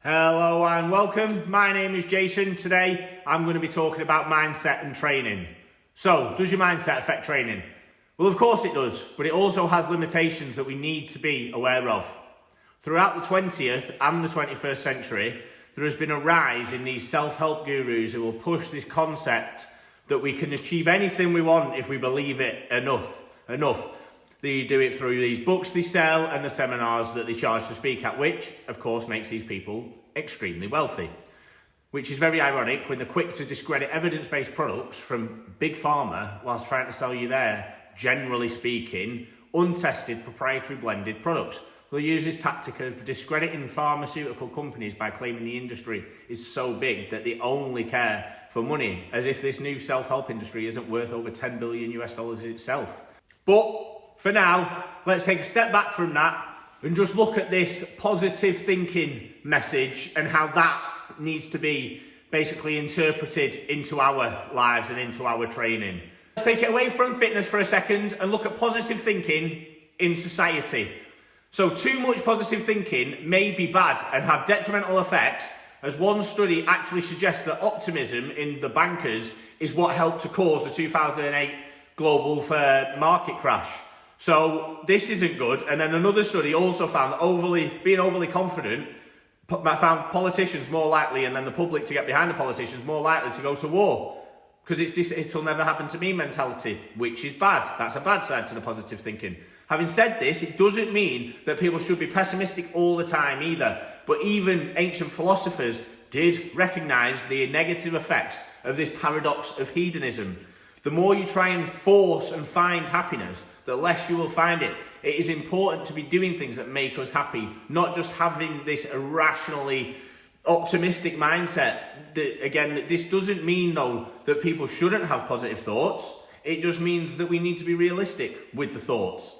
Hello and welcome. My name is Jason. Today I'm going to be talking about mindset and training. So, does your mindset affect training? Well, of course it does, but it also has limitations that we need to be aware of. Throughout the 20th and the 21st century, there has been a rise in these self-help gurus who will push this concept that we can achieve anything we want if we believe it enough. They do it through these books they sell and the seminars that they charge to speak at, which, of course, makes these people extremely wealthy. Which is very ironic when they're quick to discredit evidence-based products from Big Pharma whilst trying to sell you their, generally speaking, untested proprietary blended products. They'll use this tactic of discrediting pharmaceutical companies by claiming the industry is so big that they only care for money, as if this new self-help industry isn't worth over $10 billion in itself. But for now, let's take a step back from that and just look at this positive thinking message and how that needs to be basically interpreted into our lives and into our training. Let's take it away from fitness for a second and look at positive thinking in society. So too much positive thinking may be bad and have detrimental effects, as one study actually suggests that optimism in the bankers is what helped to cause the 2008 global market crash. So this isn't good. And then another study also found that being overly confident found politicians more likely, and then the public to get behind the politicians more likely to go to war. Because it's this it'll never happen to me mentality, which is bad. That's a bad side to the positive thinking. Having said this, it doesn't mean that people should be pessimistic all the time either. But even ancient philosophers did recognise the negative effects of this paradox of hedonism. The more you try and force and find happiness, the less you will find it. It is important to be doing things that make us happy, not just having this irrationally optimistic mindset. That this doesn't mean, though, that people shouldn't have positive thoughts. It just means that we need to be realistic with the thoughts.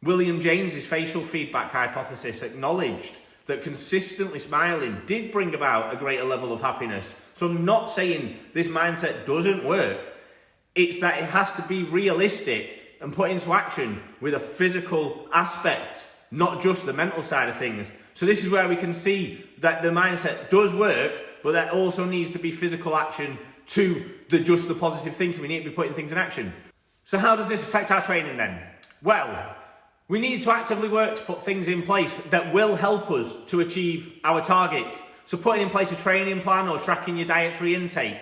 William James's facial feedback hypothesis acknowledged that consistently smiling did bring about a greater level of happiness. So I'm not saying this mindset doesn't work. It's that it has to be realistic and put into action with a physical aspect, not just the mental side of things. So this is where we can see that the mindset does work, but there also needs to be physical action to just the positive thinking. We need to be putting things in action. So how does this affect our training then? Well, we need to actively work to put things in place that will help us to achieve our targets. So putting in place a training plan or tracking your dietary intake.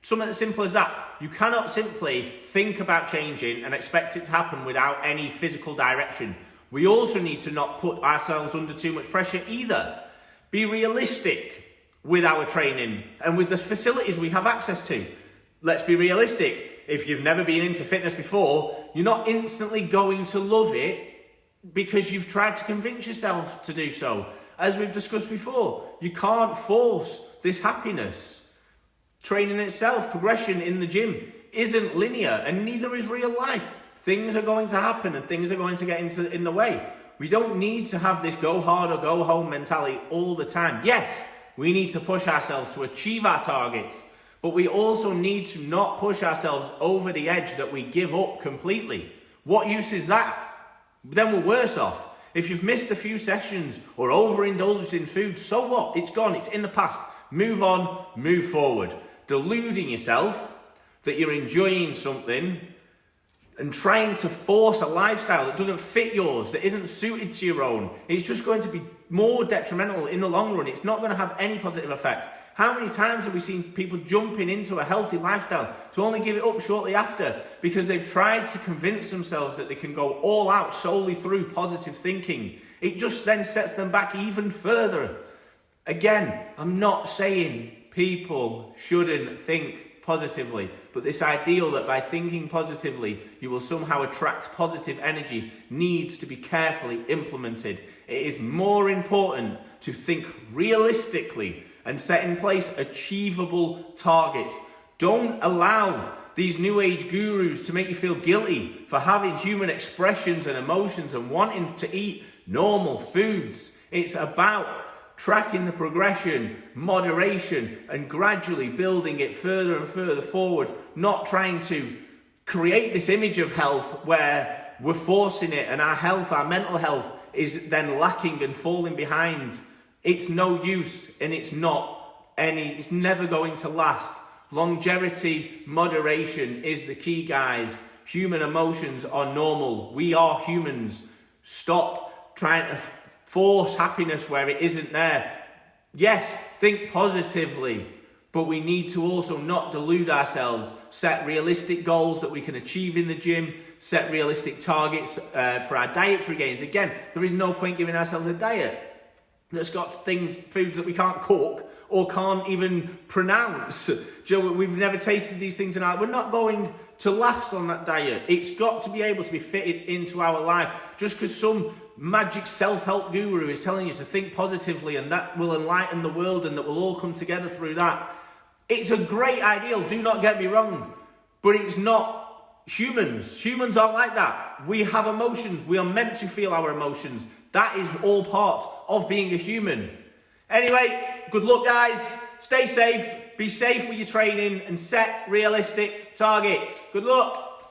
Something as simple as that. You cannot simply think about changing and expect it to happen without any physical direction. We also need to not put ourselves under too much pressure either. Be realistic with our training and with the facilities we have access to. Let's be realistic. If you've never been into fitness before, you're not instantly going to love it because you've tried to convince yourself to do so. As we've discussed before, you can't force this happiness. Training itself, progression in the gym, isn't linear, and neither is real life. Things are going to happen and things are going to get in the way. We don't need to have this go hard or go home mentality all the time. Yes, we need to push ourselves to achieve our targets, but we also need to not push ourselves over the edge that we give up completely. What use is that? Then we're worse off. If you've missed a few sessions or overindulged in food, so what? It's gone, it's in the past. Move on, move forward. Deluding yourself that you're enjoying something and trying to force a lifestyle that doesn't fit yours, that isn't suited to your own, it's just going to be more detrimental in the long run. It's not going to have any positive effect. How many times have we seen people jumping into a healthy lifestyle to only give it up shortly after because they've tried to convince themselves that they can go all out solely through positive thinking? It just then sets them back even further. Again, I'm not saying people shouldn't think positively, but this ideal that by thinking positively you will somehow attract positive energy needs to be carefully implemented. It is more important to think realistically and set in place achievable targets. Don't allow these new age gurus to make you feel guilty for having human expressions and emotions and wanting to eat normal foods. It's about tracking the progression, moderation, and gradually building it further and further forward, not trying to create this image of health where we're forcing it and our health, our mental health, is then lacking and falling behind it's no use, and it's never going to last. Longevity, moderation is the key, guys. Human emotions are normal. We are humans. Stop trying to force happiness where it isn't there. Yes, think positively, but we need to also not delude ourselves. Set realistic goals that we can achieve in the gym. Set realistic targets for our dietary gains. Again, there is no point giving ourselves a diet that's got foods that we can't cook or can't even pronounce. We've never tasted these things in our life. We're not going to last on that diet. It's got to be able to be fitted into our life. Just because some magic self-help guru is telling you to think positively and that will enlighten the world and that we'll all come together through that. It's a great ideal, do not get me wrong, but it's not humans. Humans aren't like that. We have emotions. We are meant to feel our emotions. That is all part of being a human. Anyway, good luck, guys. Stay safe. Be safe with your training and set realistic targets. Good luck.